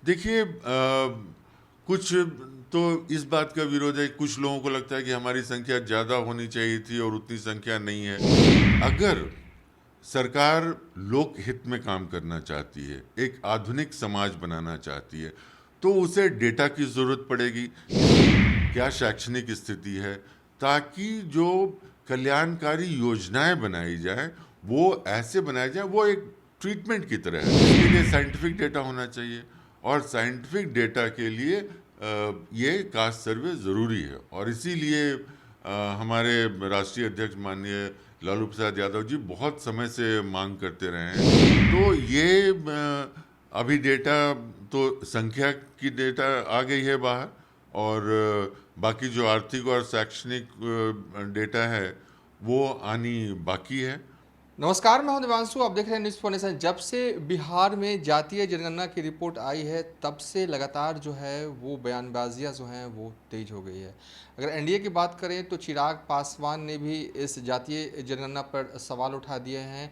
देखिए कुछ तो इस बात का विरोध है, कुछ लोगों को लगता है कि हमारी संख्या ज़्यादा होनी चाहिए थी और उतनी संख्या नहीं है। अगर सरकार लोक हित में काम करना चाहती है, एक आधुनिक समाज बनाना चाहती है, तो उसे डेटा की ज़रूरत पड़ेगी। क्या शैक्षणिक स्थिति है, ताकि जो कल्याणकारी योजनाएं बनाई जाए वो ऐसे बनाई जाए, वो एक ट्रीटमेंट की तरह है। इसके लिए साइंटिफिक डेटा होना चाहिए, और साइंटिफिक डेटा के लिए ये कास्ट सर्वे ज़रूरी है। और इसीलिए हमारे राष्ट्रीय अध्यक्ष माननीय लालू प्रसाद यादव जी बहुत समय से मांग करते रहे हैं। तो ये अभी डेटा तो संख्या की डेटा आ गई है बाहर, और बाकी जो आर्थिक और शैक्षणिक डेटा है वो आनी बाकी है। नमस्कार, मैं हूं दिवांशु। आप देख रहे हैं न्यूज़ फॉर। जब से बिहार में जातीय जनगणना की रिपोर्ट आई है तब से लगातार जो है वो बयानबाजियां जो हैं वो तेज हो गई है। अगर एनडीए की बात करें तो चिराग पासवान ने भी इस जातीय जनगणना पर सवाल उठा दिए हैं।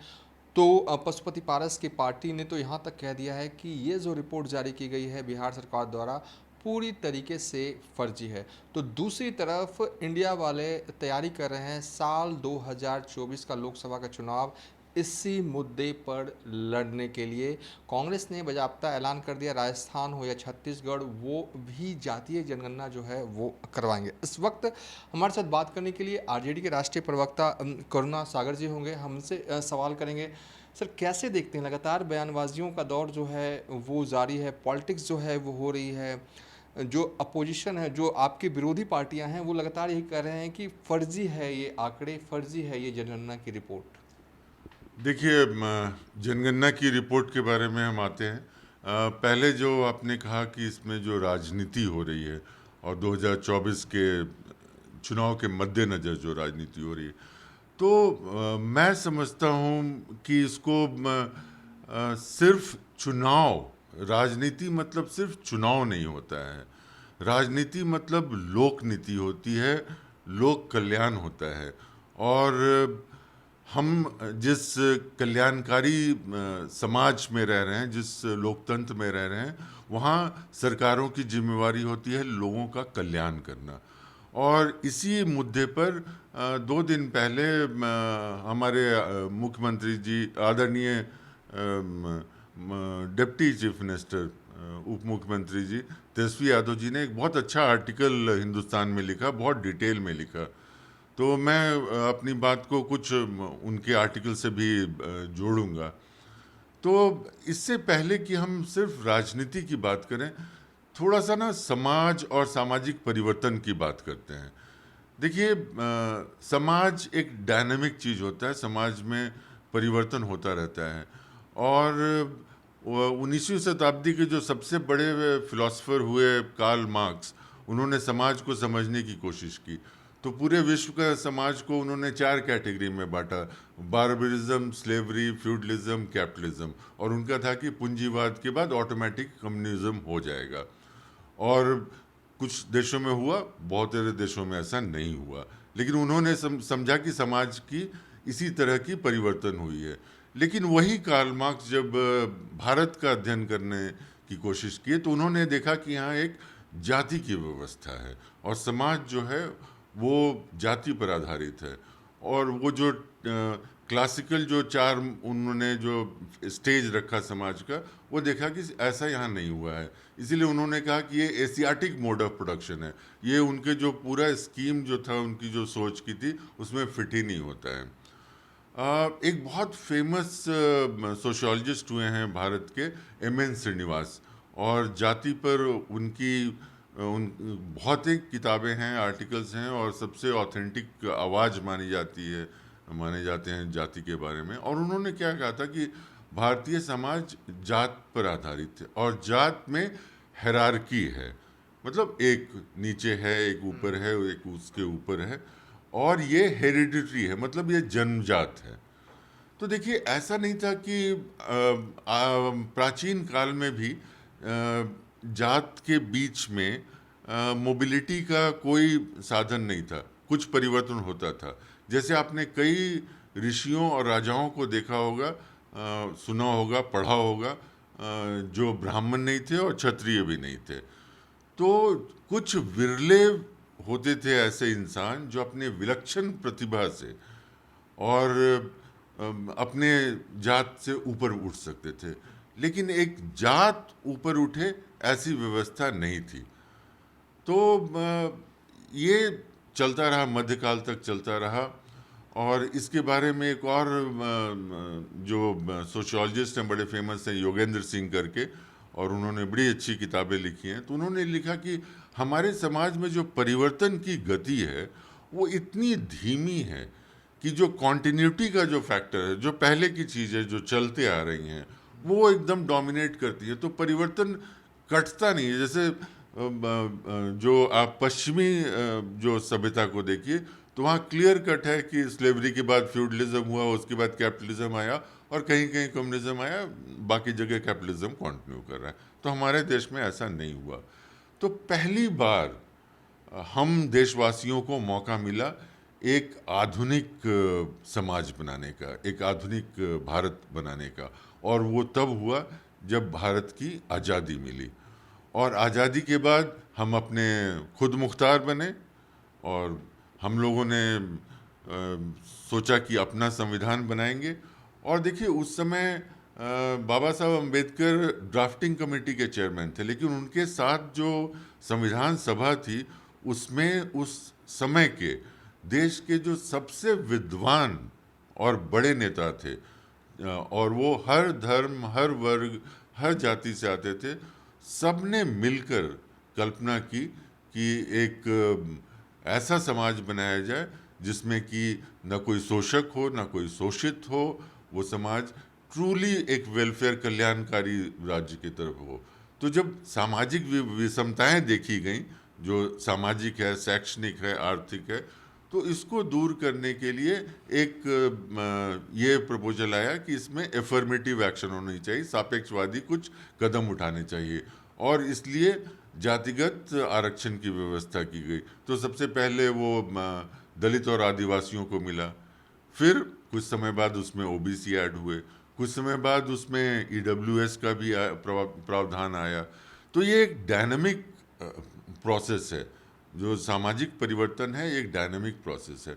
तो पशुपति पारस की पार्टी ने तो यहाँ तक कह दिया है कि ये जो रिपोर्ट जारी की गई है बिहार सरकार द्वारा पूरी तरीके से फर्जी है। तो दूसरी तरफ इंडिया वाले तैयारी कर रहे हैं साल 2024 का लोकसभा का चुनाव इसी मुद्दे पर लड़ने के लिए। कांग्रेस ने बाकायदा ऐलान कर दिया राजस्थान हो या छत्तीसगढ़ वो भी जातीय जनगणना जो है वो करवाएंगे। इस वक्त हमारे साथ बात करने के लिए आरजेडी के राष्ट्रीय प्रवक्ता करुणा सागर जी होंगे। हमसे सवाल करेंगे। सर, कैसे देखते हैं लगातार बयानबाजियों का दौर जो है वो जारी है, पॉलिटिक्स जो है वो हो रही है, जो अपोजिशन है, जो आपकी विरोधी पार्टियां हैं वो लगातार यही कह रहे हैं कि फर्जी है ये आंकड़े, फर्जी है ये जनगणना की रिपोर्ट। देखिए, जनगणना की रिपोर्ट के बारे में हम आते हैं। पहले जो आपने कहा कि इसमें जो राजनीति हो रही है और 2024 के चुनाव के मद्देनज़र जो राजनीति हो रही है, तो मैं समझता हूँ कि इसको सिर्फ चुनाव, राजनीति मतलब सिर्फ चुनाव नहीं होता है। राजनीति मतलब लोक नीति होती है, लोक कल्याण होता है। और हम जिस कल्याणकारी समाज में रह रहे हैं, जिस लोकतंत्र में रह रहे हैं, वहाँ सरकारों की जिम्मेवारी होती है लोगों का कल्याण करना। और इसी मुद्दे पर 2 दिन पहले हमारे मुख्यमंत्री जी, आदरणीय डिप्टी चीफ मिनिस्टर, उप मुख्यमंत्री जी तेजस्वी यादव जी ने एक बहुत अच्छा आर्टिकल हिंदुस्तान में लिखा, बहुत डिटेल में लिखा। तो मैं अपनी बात को कुछ उनके आर्टिकल से भी जोड़ूंगा। तो इससे पहले कि हम सिर्फ राजनीति की बात करें, थोड़ा सा ना समाज और सामाजिक परिवर्तन की बात करते हैं। देखिए, समाज एक डायनामिक चीज़ होता है, समाज में परिवर्तन होता रहता है। और 19वीं शताब्दी के जो सबसे बड़े फिलोसफर हुए कार्ल मार्क्स, उन्होंने समाज को समझने की कोशिश की। तो पूरे विश्व का समाज को उन्होंने 4 कैटेगरी में बांटा: बार्बरिज्म, स्लेवरी, फ्यूडलिज्म, कैपिटलिज्म। और उनका था कि पूंजीवाद के बाद ऑटोमेटिक कम्युनिज्म हो जाएगा। और कुछ देशों में हुआ, बहुत सारे देशों में ऐसा नहीं हुआ। लेकिन उन्होंने समझा कि समाज की इसी तरह की परिवर्तन हुई है। लेकिन वही कार्ल मार्क्स जब भारत का अध्ययन करने की कोशिश की, तो उन्होंने देखा कि यहाँ एक जाति की व्यवस्था है और समाज जो है वो जाति पर आधारित है। और वो जो क्लासिकल जो 4 उन्होंने जो स्टेज रखा समाज का, वो देखा कि ऐसा यहाँ नहीं हुआ है। इसीलिए उन्होंने कहा कि ये एशियाटिक मोड ऑफ प्रोडक्शन है। ये उनके जो पूरा स्कीम जो था, उनकी जो सोच की थी, उसमें फिट ही नहीं होता है। एक बहुत फेमस सोशियोलॉजिस्ट हुए हैं भारत के, एम.एन. श्रीनिवास, और जाति पर उनकी बहुत ही किताबें हैं, आर्टिकल्स हैं, और सबसे ऑथेंटिक आवाज़ माने जाते हैं जाति के बारे में। और उन्होंने क्या कहा था कि भारतीय समाज जात पर आधारित है, और जात में हायरार्की है। मतलब एक नीचे है, एक ऊपर है, एक उसके ऊपर है, और ये हेरिडिटरी है, मतलब ये जन्मजात है। तो देखिए, ऐसा नहीं था कि प्राचीन काल में भी जात के बीच में मोबिलिटी का कोई साधन नहीं था, कुछ परिवर्तन होता था। जैसे आपने कई ऋषियों और राजाओं को देखा होगा, सुना होगा, पढ़ा होगा। जो ब्राह्मण नहीं थे और क्षत्रिय भी नहीं थे। तो कुछ विरले होते थे ऐसे इंसान जो अपने विलक्षण प्रतिभा से और अपने जात से ऊपर उठ सकते थे, लेकिन एक जात ऊपर उठे ऐसी व्यवस्था नहीं थी। तो ये चलता रहा, मध्यकाल तक चलता रहा। और इसके बारे में एक और जो सोशियोलॉजिस्ट हैं बड़े फेमस हैं, योगेंद्र सिंह करके, और उन्होंने बड़ी अच्छी किताबें लिखी हैं। तो उन्होंने लिखा कि हमारे समाज में जो परिवर्तन की गति है वो इतनी धीमी है कि जो कॉन्टिन्यूटी का जो फैक्टर है, जो पहले की चीज़ें जो चलते आ रही हैं वो एकदम डोमिनेट करती है। तो परिवर्तन कटता नहीं है। जैसे जो आप पश्चिमी जो सभ्यता को देखिए तो वहाँ क्लियर कट है कि स्लेवरी के बाद फ्यूडलिज्म हुआ, उसके बाद कैपिटलिज्म आया और कहीं कहीं कम्युनिज्म आया, बाकी जगह कैपिटलिज्म कंटिन्यू कर रहा है। तो हमारे देश में ऐसा नहीं हुआ। तो पहली बार हम देशवासियों को मौका मिला एक आधुनिक समाज बनाने का, एक आधुनिक भारत बनाने का, और वो तब हुआ जब भारत की आज़ादी मिली। और आज़ादी के बाद हम अपने खुद मुख्तार बने और हम लोगों ने सोचा कि अपना संविधान बनाएंगे। और देखिए उस समय बाबा साहब अम्बेडकर ड्राफ्टिंग कमेटी के चेयरमैन थे, लेकिन उनके साथ जो संविधान सभा थी उसमें उस समय के देश के जो सबसे विद्वान और बड़े नेता थे, और वो हर धर्म, हर वर्ग, हर जाति से आते थे। सब ने मिलकर कल्पना की कि एक ऐसा समाज बनाया जाए जिसमें कि न कोई शोषक हो, न कोई शोषित हो। वो समाज ट्रूली एक वेलफेयर, कल्याणकारी राज्य की तरफ हो। तो जब सामाजिक विषमताएं देखी गई, जो सामाजिक है, शैक्षणिक है, आर्थिक है, तो इसको दूर करने के लिए एक ये प्रपोजल आया कि इसमें एफर्मेटिव एक्शन होनी चाहिए, सापेक्षवादी कुछ कदम उठाने चाहिए, और इसलिए जातिगत आरक्षण की व्यवस्था की गई। तो सबसे पहले वो दलित और आदिवासियों को मिला, फिर कुछ समय बाद उसमें ओबीसी ऐड हुए, कुछ समय बाद उसमें ईडब्ल्यूएस का भी प्रावधान आया। तो ये एक डायनामिक प्रोसेस है, जो सामाजिक परिवर्तन है, एक डायनामिक प्रोसेस है।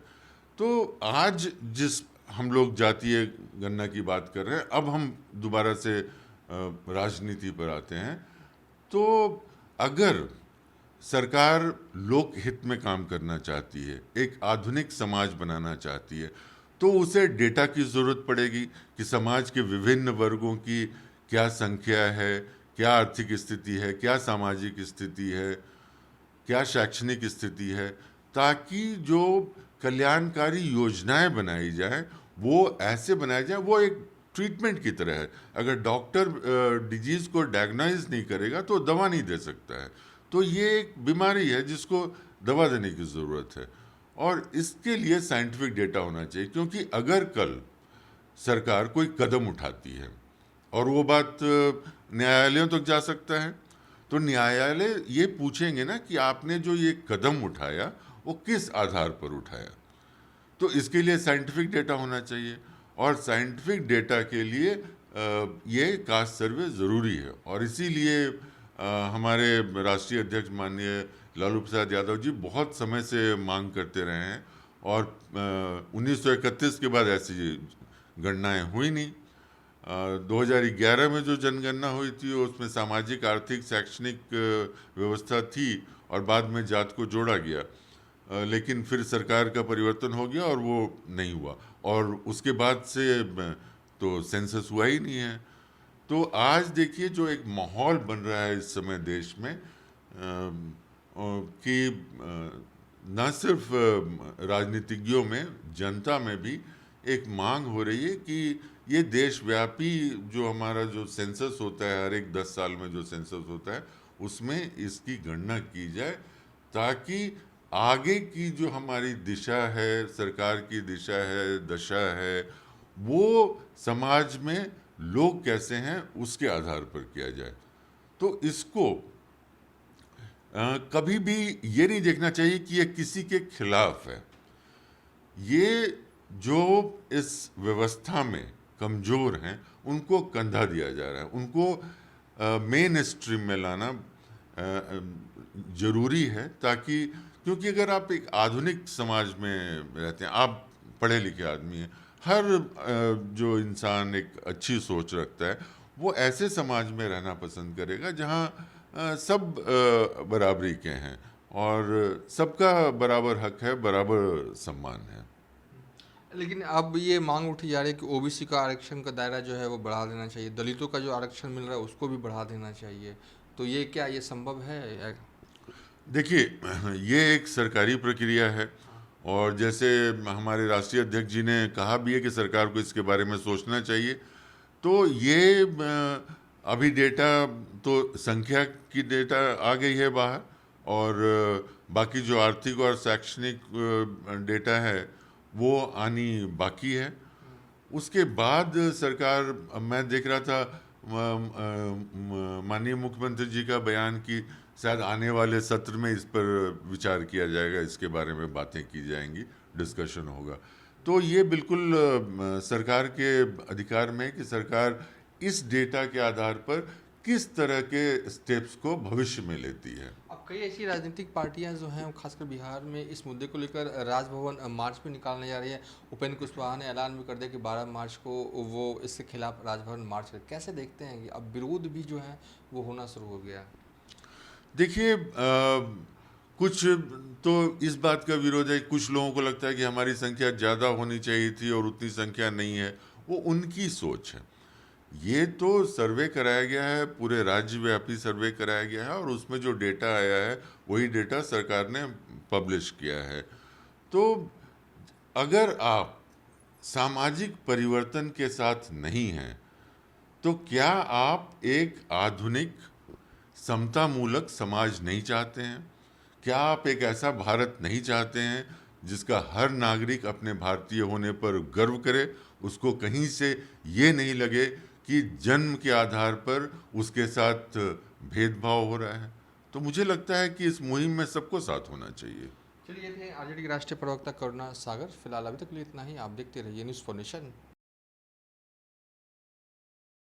तो आज जिस हम लोग जातीय गणना की बात कर रहे हैं, अब हम दोबारा से राजनीति पर आते हैं। तो अगर सरकार लोक हित में काम करना चाहती है, एक आधुनिक समाज बनाना चाहती है, तो उसे डेटा की ज़रूरत पड़ेगी कि समाज के विभिन्न वर्गों की क्या संख्या है, क्या आर्थिक स्थिति है, क्या सामाजिक स्थिति है, क्या शैक्षणिक स्थिति है, ताकि जो कल्याणकारी योजनाएं बनाई जाए वो ऐसे बनाई जाए, वो एक ट्रीटमेंट की तरह है। अगर डॉक्टर डिजीज को डायग्नाइज नहीं करेगा तो दवा नहीं दे सकता है। तो ये एक बीमारी है जिसको दवा देने की ज़रूरत है, और इसके लिए साइंटिफिक डेटा होना चाहिए। क्योंकि अगर कल सरकार कोई कदम उठाती है और वो बात न्यायालयों तक जा सकता है, तो न्यायालय ये पूछेंगे ना कि आपने जो ये कदम उठाया वो किस आधार पर उठाया। तो इसके लिए साइंटिफिक डेटा होना चाहिए, और साइंटिफिक डेटा के लिए ये कास्ट सर्वे ज़रूरी है। और इसीलिए हमारे राष्ट्रीय अध्यक्ष माननीय लालू प्रसाद यादव जी बहुत समय से मांग करते रहे हैं, और 1931 के बाद ऐसी गणनाएं हुई नहीं। 2011 में जो जनगणना हुई थी उसमें सामाजिक, आर्थिक, शैक्षणिक व्यवस्था थी, और बाद में जात को जोड़ा गया। लेकिन फिर सरकार का परिवर्तन हो गया और वो नहीं हुआ, और उसके बाद से तो सेंसस हुआ ही नहीं है। तो आज देखिए जो एक माहौल बन रहा है इस समय देश में, कि न सिर्फ राजनीतिज्ञों में, जनता में भी एक मांग हो रही है कि ये देशव्यापी जो हमारा जो सेंसस होता है, हर एक 10 साल में जो सेंसस होता है, उसमें इसकी गणना की जाए, ताकि आगे की जो हमारी दिशा है, सरकार की दिशा है, दशा है, वो समाज में लोग कैसे हैं उसके आधार पर किया जाए। तो इसको कभी भी ये नहीं देखना चाहिए कि ये किसी के खिलाफ है। ये जो इस व्यवस्था में कमज़ोर हैं उनको कंधा दिया जा रहा है। उनको मेन स्ट्रीम में लाना जरूरी है, ताकि क्योंकि अगर आप एक आधुनिक समाज में रहते हैं, आप पढ़े लिखे आदमी हैं, हर जो इंसान एक अच्छी सोच रखता है वो ऐसे समाज में रहना पसंद करेगा जहाँ सब बराबरी के हैं और सबका बराबर हक है, बराबर सम्मान है। लेकिन अब ये मांग उठी जा रही है कि ओबीसी का आरक्षण का दायरा जो है वो बढ़ा देना चाहिए, दलितों का जो आरक्षण मिल रहा है उसको भी बढ़ा देना चाहिए। तो ये क्या ये संभव है देखिए, ये एक सरकारी प्रक्रिया है और जैसे हमारे राष्ट्रीय अध्यक्ष जी ने कहा भी है कि सरकार को इसके बारे में सोचना चाहिए। तो ये अभी डेटा तो संख्या की डेटा आ गई है बाहर, और बाकी जो आर्थिक और शैक्षणिक डेटा है वो आनी बाकी है। उसके बाद सरकार, मैं देख रहा था माननीय मुख्यमंत्री जी का बयान कि शायद आने वाले सत्र में इस पर विचार किया जाएगा, इसके बारे में बातें की जाएंगी, डिस्कशन होगा। तो ये बिल्कुल सरकार के अधिकार में है कि सरकार इस डेटा के आधार पर किस तरह के स्टेप्स को भविष्य में लेती है। अब कई ऐसी राजनीतिक पार्टियां जो हैं खासकर बिहार में इस मुद्दे को लेकर राजभवन मार्च भी निकालने जा रही है। उपेंद्र कुशवाहा ने ऐलान भी कर दिया कि 12 मार्च को वो इसके खिलाफ राजभवन मार्च करें। कैसे देखते हैं कि अब विरोध भी जो है वो होना शुरू हो गया? देखिए, कुछ तो इस बात का विरोध है, कुछ लोगों को लगता है कि हमारी संख्या ज़्यादा होनी चाहिए थी और उतनी संख्या नहीं है। वो उनकी सोच है। ये तो सर्वे कराया गया है, पूरे राज्यव्यापी सर्वे कराया गया है और उसमें जो डेटा आया है वही डेटा सरकार ने पब्लिश किया है। तो अगर आप सामाजिक परिवर्तन के साथ नहीं हैं तो क्या आप एक आधुनिक समतामूलक समाज नहीं चाहते हैं? क्या आप एक ऐसा भारत नहीं चाहते हैं जिसका हर नागरिक अपने भारतीय होने पर गर्व करे, उसको कहीं से ये नहीं लगे कि जन्म के आधार पर उसके साथ भेदभाव हो रहा है? तो मुझे लगता है कि इस मुहिम में सबको साथ होना चाहिए। चलिए, ये थे आरजेडी के राष्ट्रीय प्रवक्ता करुणा सागर। फिलहाल अभी तक के लिए इतना ही। आप देखते रहिए न्यूज़ फॉर नेशन।